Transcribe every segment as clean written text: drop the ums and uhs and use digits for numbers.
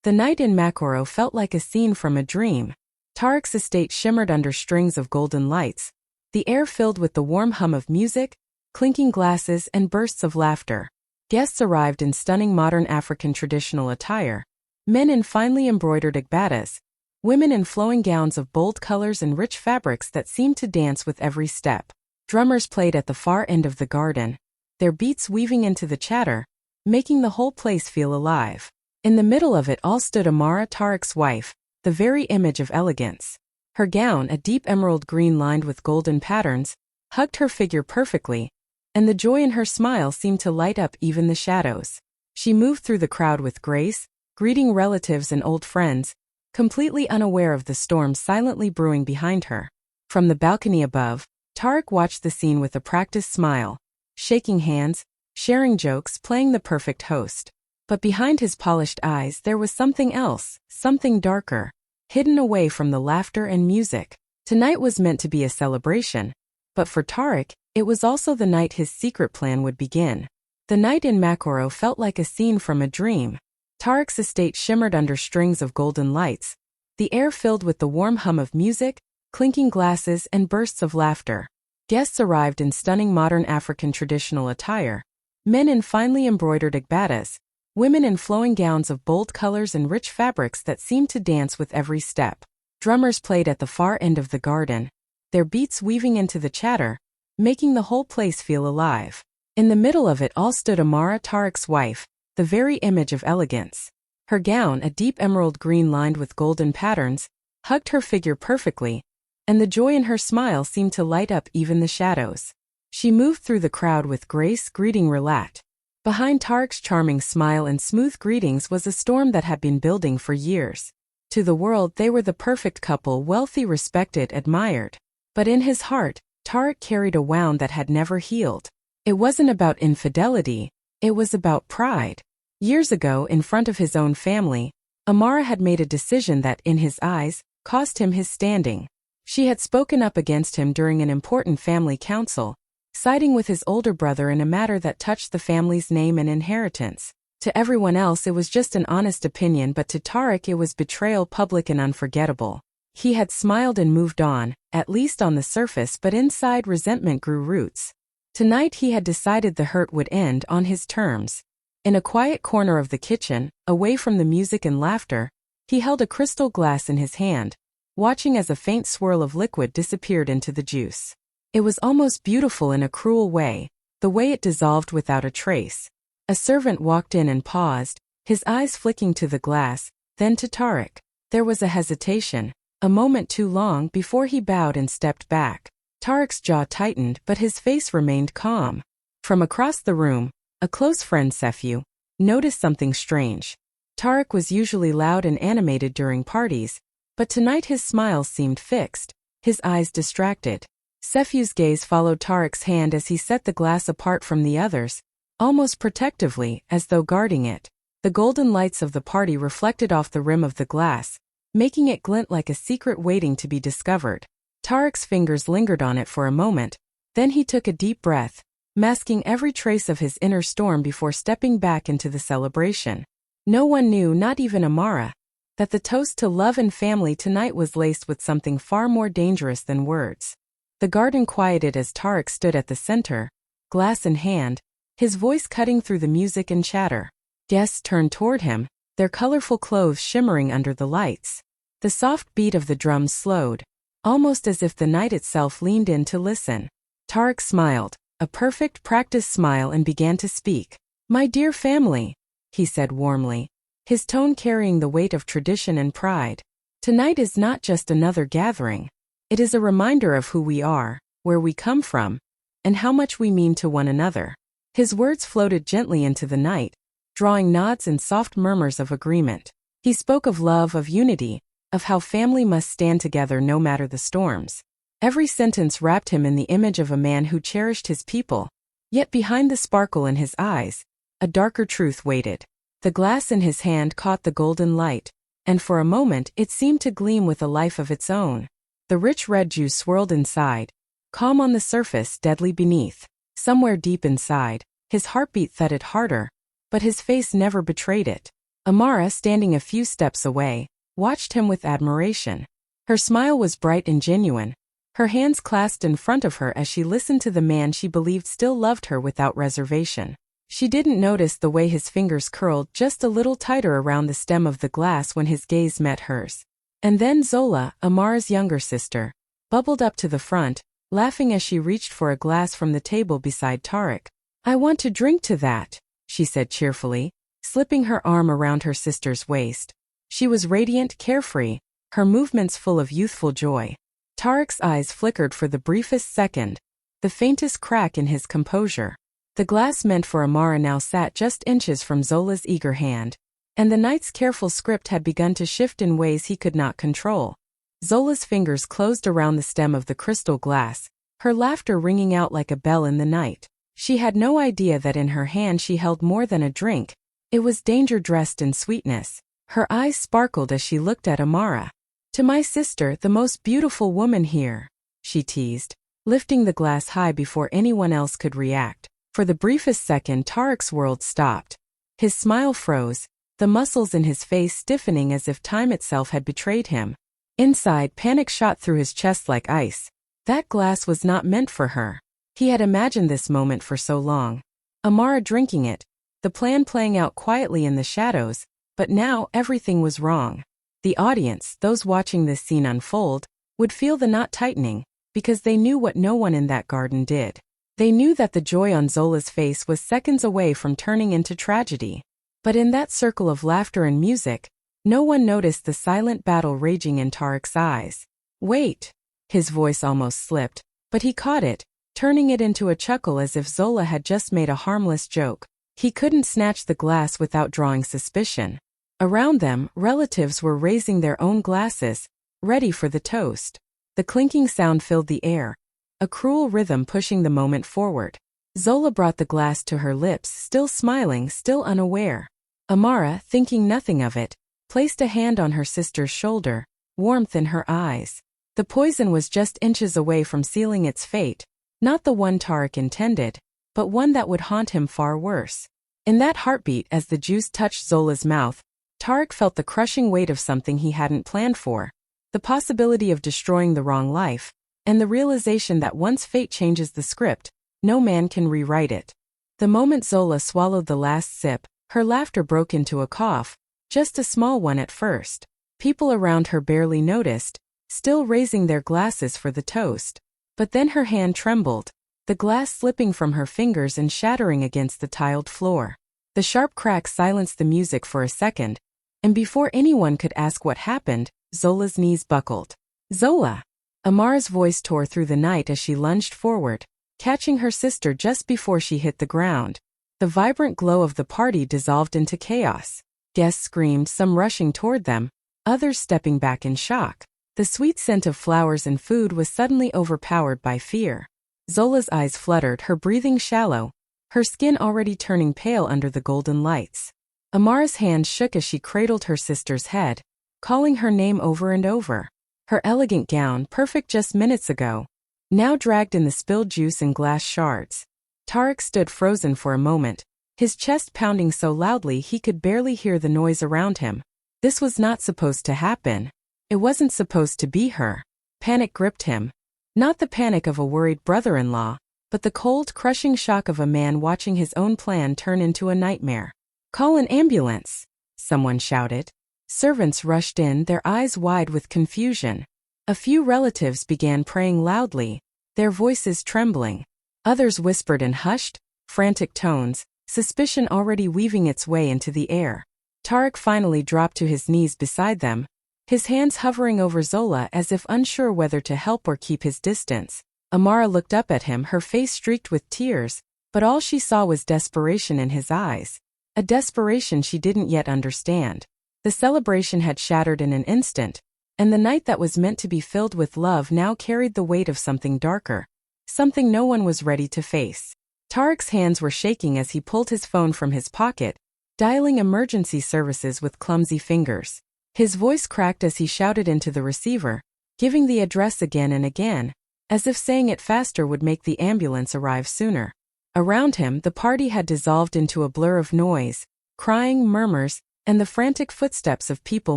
The night in Makoro felt like a scene from a dream. Tarek's estate shimmered under strings of golden lights, the air filled with the warm hum of music, clinking glasses and bursts of laughter. Guests arrived in stunning modern African traditional attire, men in finely embroidered agbadas, women in flowing gowns of bold colors and rich fabrics that seemed to dance with every step. Drummers played at the far end of the garden, their beats weaving into the chatter, making the whole place feel alive. In the middle of it all stood Amara, Tarek's wife, the very image of elegance. Her gown, a deep emerald green lined with golden patterns, hugged her figure perfectly, and the joy in her smile seemed to light up even the shadows. She moved through the crowd with grace, greeting relatives and old friends, completely unaware of the storm silently brewing behind her. From the balcony above, Tarek watched the scene with a practiced smile, shaking hands, sharing jokes, playing the perfect host. But behind his polished eyes there was something else, something darker, hidden away from the laughter and music. Tonight was meant to be a celebration, but for Tarek, it was also the night his secret plan would begin. The night in Makoro felt like a scene from a dream. Tarek's estate shimmered under strings of golden lights, the air filled with the warm hum of music, clinking glasses and bursts of laughter. Guests arrived in stunning modern African traditional attire, men in finely embroidered agbadas, women in flowing gowns of bold colors and rich fabrics that seemed to dance with every step. Drummers played at the far end of the garden, their beats weaving into the chatter, making the whole place feel alive. In the middle of it all stood Amara, Tarek's wife, the very image of elegance. Her gown, a deep emerald green lined with golden patterns, hugged her figure perfectly, and the joy in her smile seemed to light up even the shadows. She moved through the crowd with grace, greeting Relat. Behind Tarek's charming smile and smooth greetings was a storm that had been building for years. To the world they were the perfect couple, wealthy, respected, admired. But in his heart, Tarek carried a wound that had never healed. It wasn't about infidelity, it was about pride. Years ago, in front of his own family, Amara had made a decision that, in his eyes, cost him his standing. She had spoken up against him during an important family council, siding with his older brother in a matter that touched the family's name and inheritance. To everyone else it was just an honest opinion, but to Tarek it was betrayal, public and unforgettable. He had smiled and moved on, at least on the surface, but inside resentment grew roots. Tonight he had decided the hurt would end on his terms. In a quiet corner of the kitchen, away from the music and laughter, he held a crystal glass in his hand, watching as a faint swirl of liquid disappeared into the juice. It was almost beautiful in a cruel way, the way it dissolved without a trace. A servant walked in and paused, his eyes flicking to the glass, then to Tarek. There was a hesitation, a moment too long before he bowed and stepped back. Tarek's jaw tightened, but his face remained calm. From across the room, a close friend, Sefiu, noticed something strange. Tarek was usually loud and animated during parties, but tonight his smile seemed fixed, his eyes distracted. Sefiu's gaze followed Tarek's hand as he set the glass apart from the others, almost protectively, as though guarding it. The golden lights of the party reflected off the rim of the glass, making it glint like a secret waiting to be discovered. Tarek's fingers lingered on it for a moment, then he took a deep breath, masking every trace of his inner storm before stepping back into the celebration. No one knew, not even Amara, that the toast to love and family tonight was laced with something far more dangerous than words. The garden quieted as Tarek stood at the center, glass in hand, his voice cutting through the music and chatter. Guests turned toward him, their colorful clothes shimmering under the lights. The soft beat of the drums slowed, almost as if the night itself leaned in to listen. Tarek smiled, a perfect practiced smile, and began to speak. "My dear family," he said warmly, his tone carrying the weight of tradition and pride. "Tonight is not just another gathering. It is a reminder of who we are, where we come from, and how much we mean to one another." His words floated gently into the night, drawing nods and soft murmurs of agreement. He spoke of love, of unity, of how family must stand together no matter the storms. Every sentence wrapped him in the image of a man who cherished his people, yet behind the sparkle in his eyes, a darker truth waited. The glass in his hand caught the golden light, and for a moment it seemed to gleam with a life of its own. The rich red juice swirled inside, calm on the surface, deadly beneath. Somewhere deep inside, his heartbeat thudded harder, but his face never betrayed it. Amara, standing a few steps away, watched him with admiration. Her smile was bright and genuine, her hands clasped in front of her as she listened to the man she believed still loved her without reservation. She didn't notice the way his fingers curled just a little tighter around the stem of the glass when his gaze met hers. And then Zola, Amara's younger sister, bubbled up to the front, laughing as she reached for a glass from the table beside Tarek. "I want to drink to that," she said cheerfully, slipping her arm around her sister's waist. She was radiant, carefree, her movements full of youthful joy. Tarek's eyes flickered for the briefest second, the faintest crack in his composure. The glass meant for Amara now sat just inches from Zola's eager hand, and the night's careful script had begun to shift in ways he could not control. Zola's fingers closed around the stem of the crystal glass, her laughter ringing out like a bell in the night. She had no idea that in her hand she held more than a drink. It was danger dressed in sweetness. Her eyes sparkled as she looked at Amara. "To my sister, the most beautiful woman here," she teased, lifting the glass high before anyone else could react. For the briefest second, Tarek's world stopped. His smile froze, the muscles in his face stiffening as if time itself had betrayed him. Inside, panic shot through his chest like ice. That glass was not meant for her. He had imagined this moment for so long. Amara drinking it, the plan playing out quietly in the shadows, but now everything was wrong. The audience, those watching this scene unfold, would feel the knot tightening, because they knew what no one in that garden did. They knew that the joy on Zola's face was seconds away from turning into tragedy. But in that circle of laughter and music, no one noticed the silent battle raging in Tarek's eyes. "Wait!" His voice almost slipped, but he caught it, turning it into a chuckle as if Zola had just made a harmless joke. He couldn't snatch the glass without drawing suspicion. Around them, relatives were raising their own glasses, ready for the toast. The clinking sound filled the air, a cruel rhythm pushing the moment forward. Zola brought the glass to her lips, still smiling, still unaware. Amara, thinking nothing of it, placed a hand on her sister's shoulder, warmth in her eyes. The poison was just inches away from sealing its fate, not the one Tarek intended, but one that would haunt him far worse. In that heartbeat, as the juice touched Zola's mouth, Tarek felt the crushing weight of something he hadn't planned for, the possibility of destroying the wrong life, and the realization that once fate changes the script, no man can rewrite it. The moment Zola swallowed the last sip, her laughter broke into a cough, just a small one at first. People around her barely noticed, still raising their glasses for the toast. But then her hand trembled, the glass slipping from her fingers and shattering against the tiled floor. The sharp crack silenced the music for a second, and before anyone could ask what happened, Zola's knees buckled. "Zola!" Amara's voice tore through the night as she lunged forward, catching her sister just before she hit the ground. The vibrant glow of the party dissolved into chaos. Guests screamed, some rushing toward them, others stepping back in shock. The sweet scent of flowers and food was suddenly overpowered by fear. Zola's eyes fluttered, her breathing shallow, her skin already turning pale under the golden lights. Amara's hand shook as she cradled her sister's head, calling her name over and over. Her elegant gown, perfect just minutes ago, now dragged in the spilled juice and glass shards. Tarek stood frozen for a moment, his chest pounding so loudly he could barely hear the noise around him. This was not supposed to happen. It wasn't supposed to be her. Panic gripped him. Not the panic of a worried brother-in-law, but the cold, crushing shock of a man watching his own plan turn into a nightmare. "Call an ambulance!" someone shouted. Servants rushed in, their eyes wide with confusion. A few relatives began praying loudly, their voices trembling. Others whispered in hushed, frantic tones, suspicion already weaving its way into the air. Tarek finally dropped to his knees beside them, his hands hovering over Zola as if unsure whether to help or keep his distance. Amara looked up at him, her face streaked with tears, but all she saw was desperation in his eyes. A desperation she didn't yet understand. The celebration had shattered in an instant, and the night that was meant to be filled with love now carried the weight of something darker, something no one was ready to face. Tarek's hands were shaking as he pulled his phone from his pocket, dialing emergency services with clumsy fingers. His voice cracked as he shouted into the receiver, giving the address again and again, as if saying it faster would make the ambulance arrive sooner. Around him, the party had dissolved into a blur of noise, crying, murmurs, and the frantic footsteps of people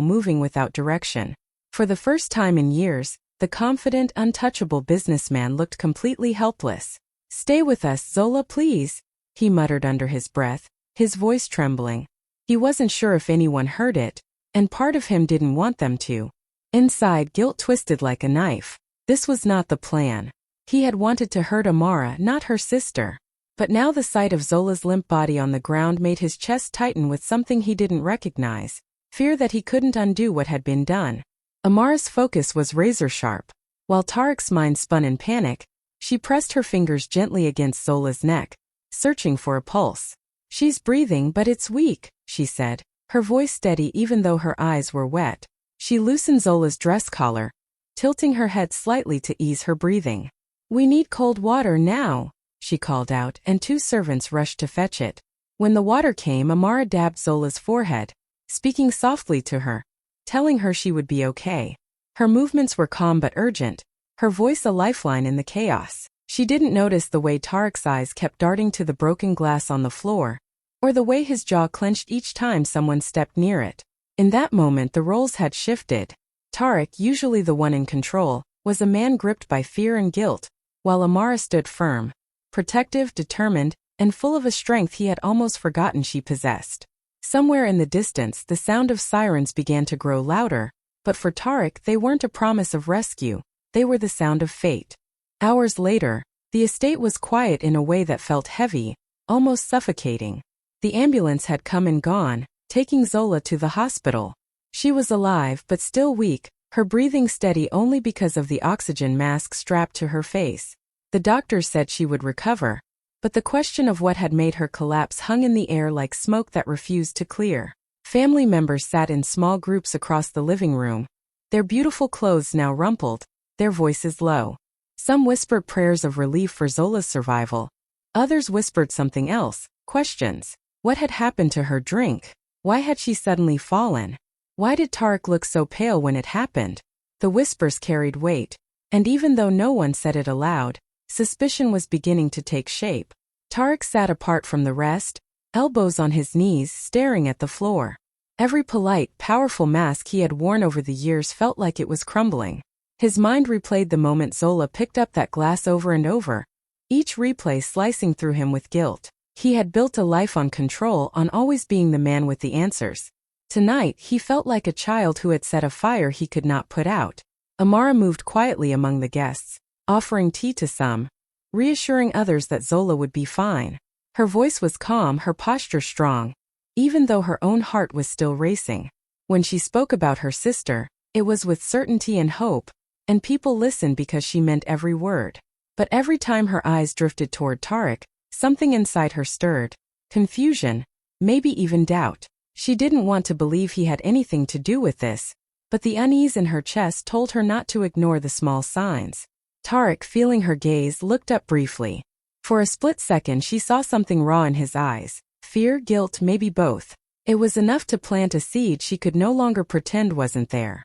moving without direction. For the first time in years, the confident, untouchable businessman looked completely helpless. "Stay with us, Zola, please," he muttered under his breath, his voice trembling. He wasn't sure if anyone heard it, and part of him didn't want them to. Inside, guilt twisted like a knife. This was not the plan. He had wanted to hurt Amara, not her sister. But now the sight of Zola's limp body on the ground made his chest tighten with something he didn't recognize, fear that he couldn't undo what had been done. Amara's focus was razor-sharp. While Tariq's mind spun in panic, she pressed her fingers gently against Zola's neck, searching for a pulse. "She's breathing, but it's weak," she said, her voice steady even though her eyes were wet. She loosened Zola's dress collar, tilting her head slightly to ease her breathing. "We need cold water now," she called out, and 2 servants rushed to fetch it. When the water came, Amara dabbed Zola's forehead, speaking softly to her, telling her she would be okay. Her movements were calm but urgent, her voice a lifeline in the chaos. She didn't notice the way Tariq's eyes kept darting to the broken glass on the floor, or the way his jaw clenched each time someone stepped near it. In that moment the roles had shifted. Tariq, usually the one in control, was a man gripped by fear and guilt, while Amara stood firm, protective, determined, and full of a strength he had almost forgotten she possessed. Somewhere in the distance the sound of sirens began to grow louder, but for Tariq they weren't a promise of rescue, they were the sound of fate. Hours later, the estate was quiet in a way that felt heavy, almost suffocating. The ambulance had come and gone, taking Zola to the hospital. She was alive but still weak, her breathing steady only because of the oxygen mask strapped to her face. The doctors said she would recover, but the question of what had made her collapse hung in the air like smoke that refused to clear. Family members sat in small groups across the living room, their beautiful clothes now rumpled, their voices low. Some whispered prayers of relief for Zola's survival. Others whispered something else, questions. What had happened to her drink? Why had she suddenly fallen? Why did Tariq look so pale when it happened? The whispers carried weight, and even though no one said it aloud, suspicion was beginning to take shape. Tariq sat apart from the rest, elbows on his knees, staring at the floor. Every polite, powerful mask he had worn over the years felt like it was crumbling. His mind replayed the moment Zola picked up that glass over and over, each replay slicing through him with guilt. He had built a life on control, on always being the man with the answers. Tonight, he felt like a child who had set a fire he could not put out. Amara moved quietly among the guests, offering tea to some, reassuring others that Zola would be fine. Her voice was calm, her posture strong, even though her own heart was still racing. When she spoke about her sister, it was with certainty and hope, and people listened because she meant every word. But every time her eyes drifted toward Tariq, something inside her stirred. Confusion, maybe even doubt. She didn't want to believe he had anything to do with this, but the unease in her chest told her not to ignore the small signs. Tariq, feeling her gaze, looked up briefly. For a split second she saw something raw in his eyes. Fear, guilt, maybe both. It was enough to plant a seed she could no longer pretend wasn't there.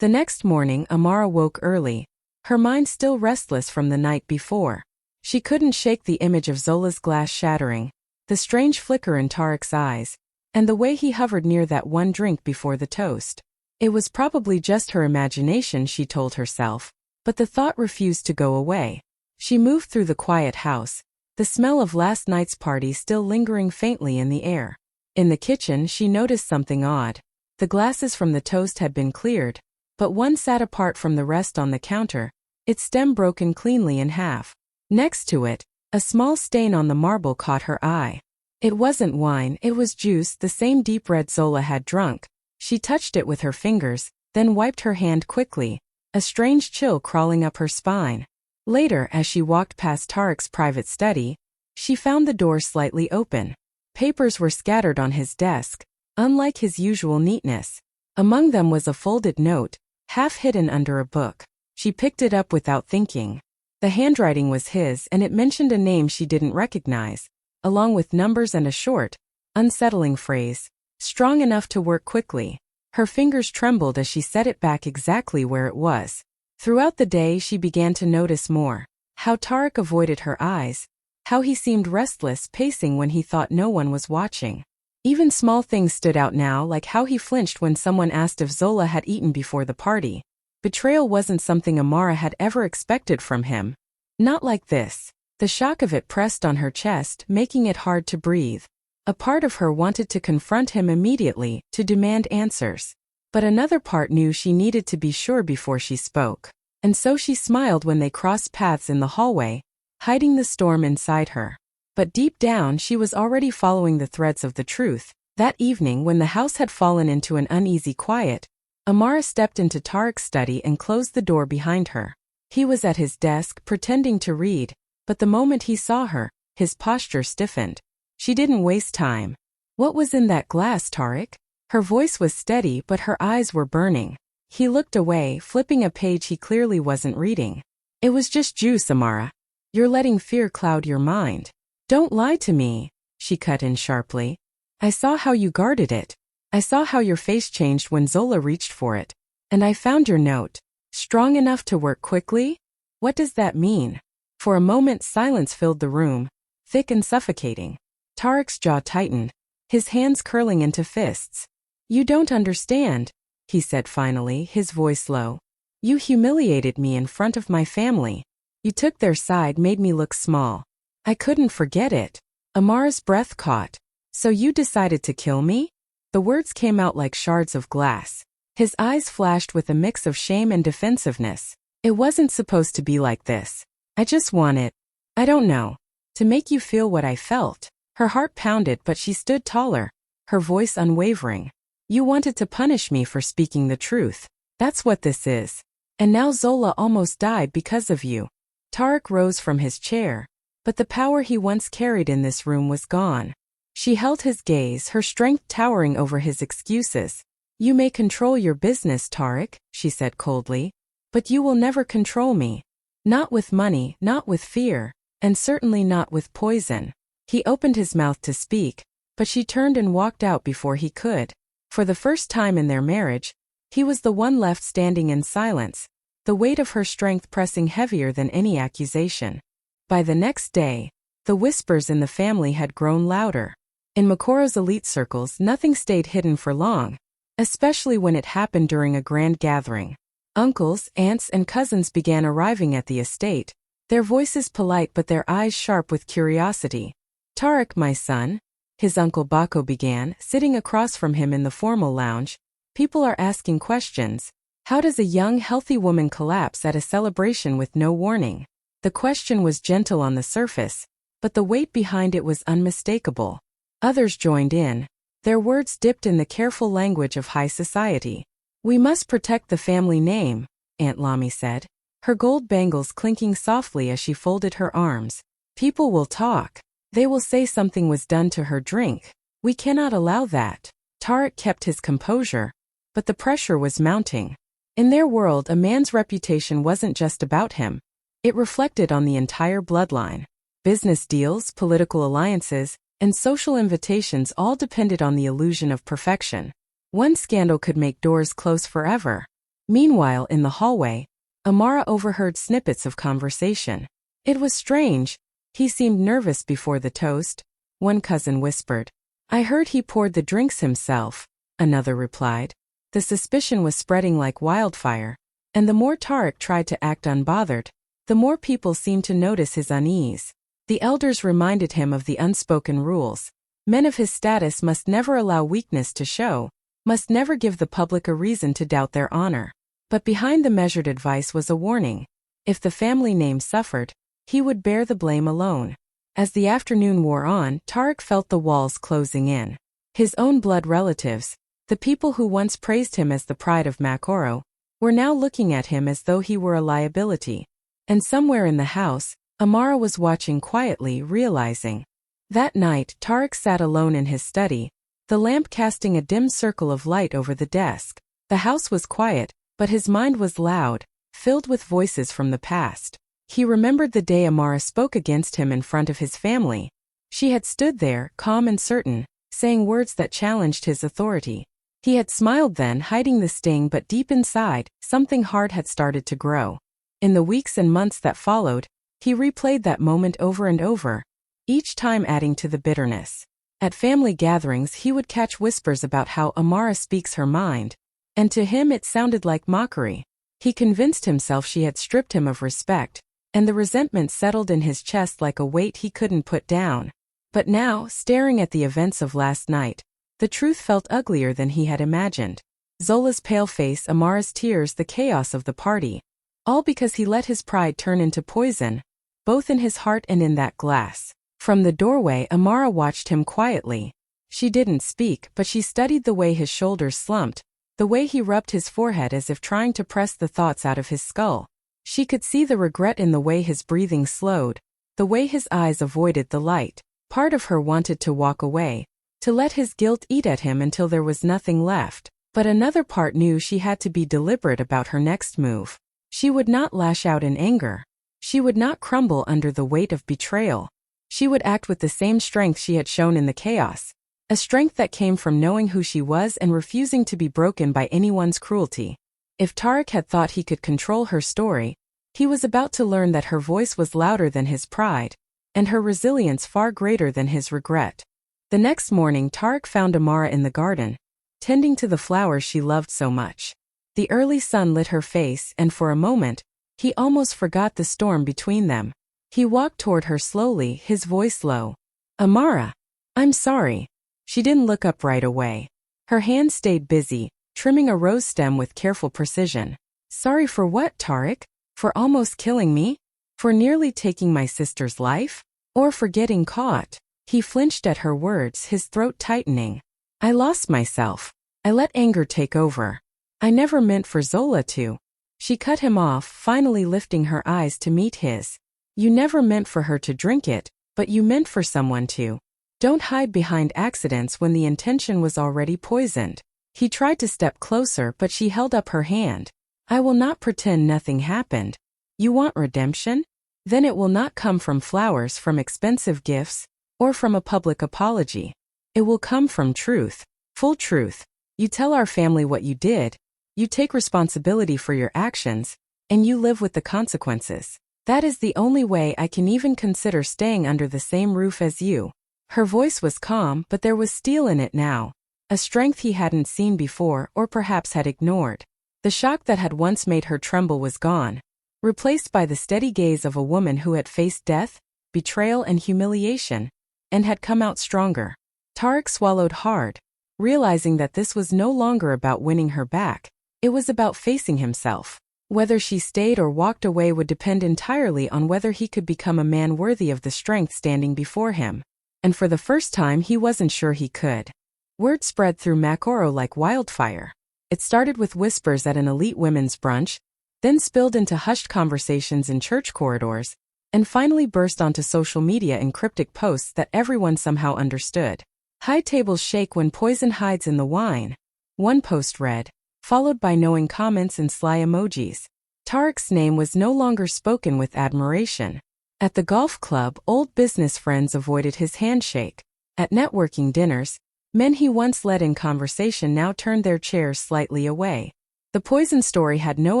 The next morning Amara woke early, her mind still restless from the night before. She couldn't shake the image of Zola's glass shattering, the strange flicker in Tariq's eyes, and the way he hovered near that one drink before the toast. It was probably just her imagination, she told herself, but the thought refused to go away. She moved through the quiet house, the smell of last night's party still lingering faintly in the air. In the kitchen she noticed something odd. The glasses from the toast had been cleared, but one sat apart from the rest on the counter, its stem broken cleanly in half. Next to it, a small stain on the marble caught her eye. It wasn't wine, it was juice, the same deep red Zola had drunk. She touched it with her fingers, then wiped her hand quickly, a strange chill crawling up her spine. Later, as she walked past Tariq's private study, she found the door slightly open. Papers were scattered on his desk, unlike his usual neatness. Among them was a folded note, half hidden under a book. She picked it up without thinking. The handwriting was his, and it mentioned a name she didn't recognize, along with numbers and a short, unsettling phrase, strong enough to work quickly. Her fingers trembled as she set it back exactly where it was. Throughout the day she began to notice more. How Tariq avoided her eyes, how he seemed restless, pacing when he thought no one was watching. Even small things stood out now, like how he flinched when someone asked if Zola had eaten before the party. Betrayal wasn't something Amara had ever expected from him. Not like this. The shock of it pressed on her chest, making it hard to breathe. A part of her wanted to confront him immediately, to demand answers. But another part knew she needed to be sure before she spoke. And so she smiled when they crossed paths in the hallway, hiding the storm inside her. But deep down she was already following the threads of the truth. That evening, when the house had fallen into an uneasy quiet, Amara stepped into Tariq's study and closed the door behind her. He was at his desk, pretending to read, but the moment he saw her, his posture stiffened. She didn't waste time. "What was in that glass, Tariq?" Her voice was steady, but her eyes were burning. He looked away, flipping a page he clearly wasn't reading. "It was just juice, Amara. You're letting fear cloud your mind." "Don't lie to me," she cut in sharply. "I saw how you guarded it. I saw how your face changed when Zola reached for it. And I found your note. Strong enough to work quickly? What does that mean?" For a moment silence filled the room, thick and suffocating. Tariq's jaw tightened, his hands curling into fists. "You don't understand," he said finally, his voice low. "You humiliated me in front of my family. You took their side, made me look small. I couldn't forget it." Amara's breath caught. "So you decided to kill me?" The words came out like shards of glass. His eyes flashed with a mix of shame and defensiveness. "It wasn't supposed to be like this. I just wanted, I don't know, to make you feel what I felt." Her heart pounded, but she stood taller, her voice unwavering. "You wanted to punish me for speaking the truth. That's what this is. And now Zola almost died because of you." Tariq rose from his chair, but the power he once carried in this room was gone. She held his gaze, her strength towering over his excuses. "You may control your business, Tariq," she said coldly, "but you will never control me. Not with money, not with fear, and certainly not with poison." He opened his mouth to speak, but she turned and walked out before he could. For the first time in their marriage, he was the one left standing in silence, the weight of her strength pressing heavier than any accusation. By the next day, the whispers in the family had grown louder. In Makoro's elite circles, nothing stayed hidden for long, especially when it happened during a grand gathering. Uncles, aunts, and cousins began arriving at the estate, their voices polite but their eyes sharp with curiosity. "Tariq, my son," his uncle Bako began, sitting across from him in the formal lounge, "people are asking questions. How does a young, healthy woman collapse at a celebration with no warning?" The question was gentle on the surface, but the weight behind it was unmistakable. Others joined in. Their words dipped in the careful language of high society. "We must protect the family name," Aunt Lami said, her gold bangles clinking softly as she folded her arms. "People will talk. They will say something was done to her drink. We cannot allow that." Tariq kept his composure, but the pressure was mounting. In their world, a man's reputation wasn't just about him. It reflected on the entire bloodline. Business deals, political alliances, and social invitations all depended on the illusion of perfection. One scandal could make doors close forever. Meanwhile, in the hallway, Amara overheard snippets of conversation. It was strange. He seemed nervous before the toast, one cousin whispered. "I heard he poured the drinks himself," another replied. The suspicion was spreading like wildfire, and the more Tariq tried to act unbothered, the more people seemed to notice his unease. The elders reminded him of the unspoken rules. Men of his status must never allow weakness to show, must never give the public a reason to doubt their honor. But behind the measured advice was a warning. If the family name suffered, he would bear the blame alone. As the afternoon wore on, Tariq felt the walls closing in. His own blood relatives, the people who once praised him as the pride of Makoro, were now looking at him as though he were a liability. And somewhere in the house, Amara was watching quietly, realizing. That night, Tariq sat alone in his study, the lamp casting a dim circle of light over the desk. The house was quiet, but his mind was loud, filled with voices from the past. He remembered the day Amara spoke against him in front of his family. She had stood there, calm and certain, saying words that challenged his authority. He had smiled then, hiding the sting, but deep inside, something hard had started to grow. In the weeks and months that followed, he replayed that moment over and over, each time adding to the bitterness. At family gatherings he would catch whispers about how Amara speaks her mind, and to him it sounded like mockery. He convinced himself she had stripped him of respect, and the resentment settled in his chest like a weight he couldn't put down. But now, staring at the events of last night, the truth felt uglier than he had imagined. Zola's pale face, Amara's tears, the chaos of the party. All because he let his pride turn into poison, both in his heart and in that glass. From the doorway, Amara watched him quietly. She didn't speak, but she studied the way his shoulders slumped, the way he rubbed his forehead as if trying to press the thoughts out of his skull. She could see the regret in the way his breathing slowed, the way his eyes avoided the light. Part of her wanted to walk away, to let his guilt eat at him until there was nothing left. But another part knew she had to be deliberate about her next move. She would not lash out in anger. She would not crumble under the weight of betrayal. She would act with the same strength she had shown in the chaos, a strength that came from knowing who she was and refusing to be broken by anyone's cruelty. If Tarek had thought he could control her story, he was about to learn that her voice was louder than his pride, and her resilience far greater than his regret. The next morning Tarek found Amara in the garden, tending to the flowers she loved so much. The early sun lit her face, and for a moment, he almost forgot the storm between them. He walked toward her slowly, his voice low. "Amara, I'm sorry." She didn't look up right away. Her hand stayed busy, trimming a rose stem with careful precision. "Sorry for what, Tarek? For almost killing me? For nearly taking my sister's life? Or for getting caught?" He flinched at her words, his throat tightening. "I lost myself. I let anger take over. I never meant for Zola to." She cut him off, finally lifting her eyes to meet his. "You never meant for her to drink it, but you meant for someone to. Don't hide behind accidents when the intention was already poisoned." He tried to step closer, but she held up her hand. "I will not pretend nothing happened. You want redemption? Then it will not come from flowers, from expensive gifts, or from a public apology. It will come from truth, full truth. You tell our family what you did, you take responsibility for your actions, and you live with the consequences. That is the only way I can even consider staying under the same roof as you." Her voice was calm, but there was steel in it now, a strength he hadn't seen before or perhaps had ignored. The shock that had once made her tremble was gone, replaced by the steady gaze of a woman who had faced death, betrayal and humiliation, and had come out stronger. Tarek swallowed hard, realizing that this was no longer about winning her back. It was about facing himself. Whether she stayed or walked away would depend entirely on whether he could become a man worthy of the strength standing before him. And for the first time he wasn't sure he could. Word spread through Makoro like wildfire. It started with whispers at an elite women's brunch, then spilled into hushed conversations in church corridors, and finally burst onto social media in cryptic posts that everyone somehow understood. "High tables shake when poison hides in the wine," one post read, followed by knowing comments and sly emojis. Tarek's name was no longer spoken with admiration. At the golf club, old business friends avoided his handshake. At networking dinners, men he once led in conversation now turned their chairs slightly away. The poison story had no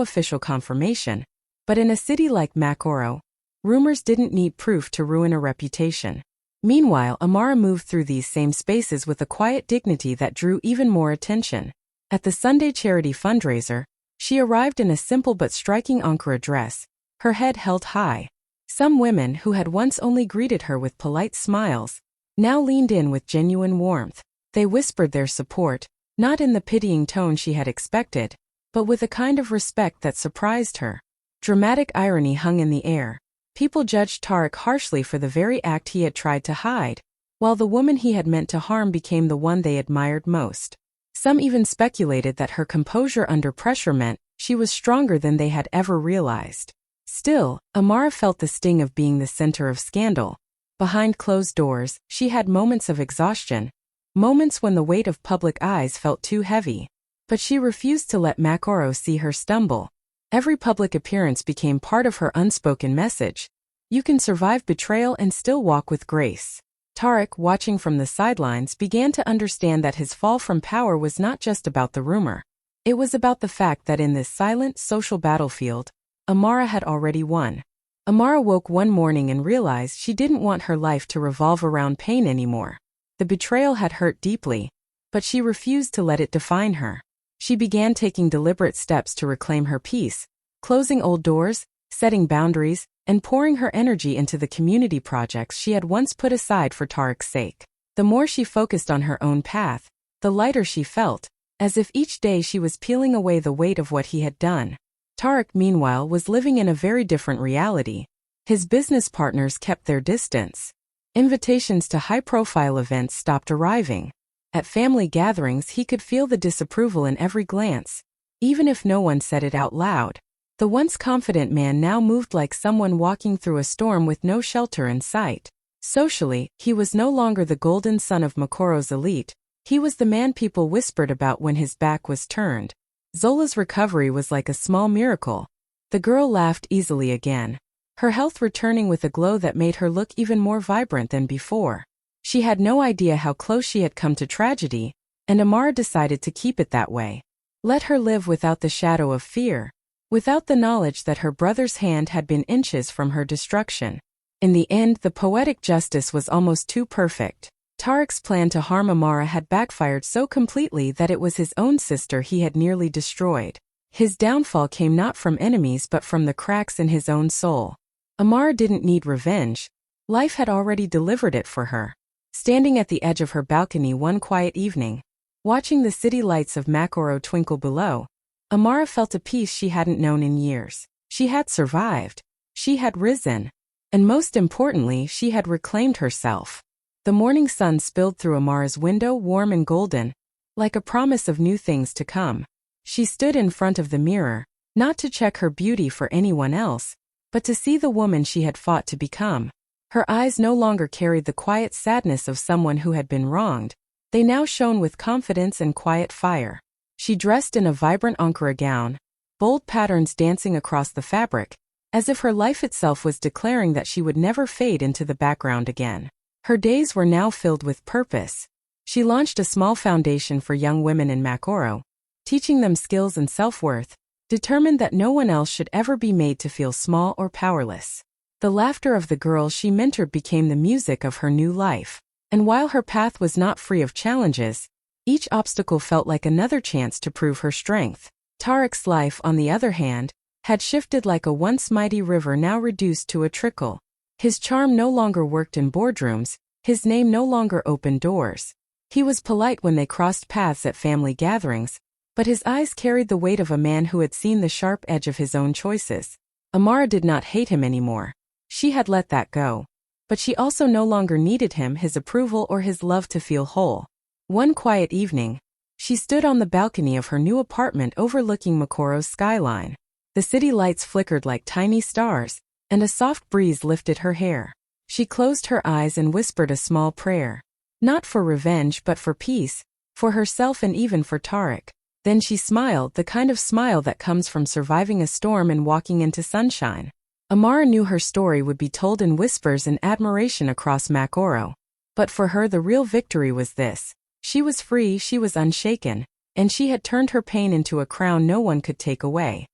official confirmation, but in a city like Makoro, rumors didn't need proof to ruin a reputation. Meanwhile, Amara moved through these same spaces with a quiet dignity that drew even more attention. At the Sunday charity fundraiser, she arrived in a simple but striking Ankara dress, her head held high. Some women who had once only greeted her with polite smiles, now leaned in with genuine warmth. They whispered their support, not in the pitying tone she had expected, but with a kind of respect that surprised her. Dramatic irony hung in the air. People judged Tarek harshly for the very act he had tried to hide, while the woman he had meant to harm became the one they admired most. Some even speculated that her composure under pressure meant she was stronger than they had ever realized. Still, Amara felt the sting of being the center of scandal. Behind closed doors, she had moments of exhaustion, moments when the weight of public eyes felt too heavy. But she refused to let Makoro see her stumble. Every public appearance became part of her unspoken message. You can survive betrayal and still walk with grace. Tarek, watching from the sidelines, began to understand that his fall from power was not just about the rumor. It was about the fact that in this silent social battlefield, Amara had already won. Amara woke one morning and realized she didn't want her life to revolve around pain anymore. The betrayal had hurt deeply, but she refused to let it define her. She began taking deliberate steps to reclaim her peace, closing old doors, setting boundaries, and pouring her energy into the community projects she had once put aside for Tariq's sake. The more she focused on her own path, the lighter she felt, as if each day she was peeling away the weight of what he had done. Tariq, meanwhile, was living in a very different reality. His business partners kept their distance. Invitations to high-profile events stopped arriving. At family gatherings, he could feel the disapproval in every glance, even if no one said it out loud. The once confident man now moved like someone walking through a storm with no shelter in sight. Socially, he was no longer the golden son of Makoro's elite. He was the man people whispered about when his back was turned. Zola's recovery was like a small miracle. The girl laughed easily again, her health returning with a glow that made her look even more vibrant than before. She had no idea how close she had come to tragedy, and Amara decided to keep it that way. Let her live without the shadow of fear, without the knowledge that her brother's hand had been inches from her destruction. In the end, the poetic justice was almost too perfect. Tariq's plan to harm Amara had backfired so completely that it was his own sister he had nearly destroyed. His downfall came not from enemies but from the cracks in his own soul. Amara didn't need revenge. Life had already delivered it for her. Standing at the edge of her balcony one quiet evening, watching the city lights of Makoro twinkle below, Amara felt a peace she hadn't known in years. She had survived. She had risen. And most importantly, she had reclaimed herself. The morning sun spilled through Amara's window, warm and golden, like a promise of new things to come. She stood in front of the mirror, not to check her beauty for anyone else, but to see the woman she had fought to become. Her eyes no longer carried the quiet sadness of someone who had been wronged. They now shone with confidence and quiet fire. She dressed in a vibrant Ankara gown, bold patterns dancing across the fabric, as if her life itself was declaring that she would never fade into the background again. Her days were now filled with purpose. She launched a small foundation for young women in Makoro, teaching them skills and self-worth, determined that no one else should ever be made to feel small or powerless. The laughter of the girls she mentored became the music of her new life. And while her path was not free of challenges, each obstacle felt like another chance to prove her strength. Tariq's life, on the other hand, had shifted like a once mighty river now reduced to a trickle. His charm no longer worked in boardrooms, his name no longer opened doors. He was polite when they crossed paths at family gatherings, but his eyes carried the weight of a man who had seen the sharp edge of his own choices. Amara did not hate him anymore. She had let that go. But she also no longer needed him, his approval, or his love to feel whole. One quiet evening, she stood on the balcony of her new apartment overlooking Makoro's skyline. The city lights flickered like tiny stars, and a soft breeze lifted her hair. She closed her eyes and whispered a small prayer. Not for revenge but for peace, for herself and even for Tariq. Then she smiled, the kind of smile that comes from surviving a storm and walking into sunshine. Amara knew her story would be told in whispers and admiration across Makoro. But for her the real victory was this. She was free, she was unshaken, and she had turned her pain into a crown no one could take away.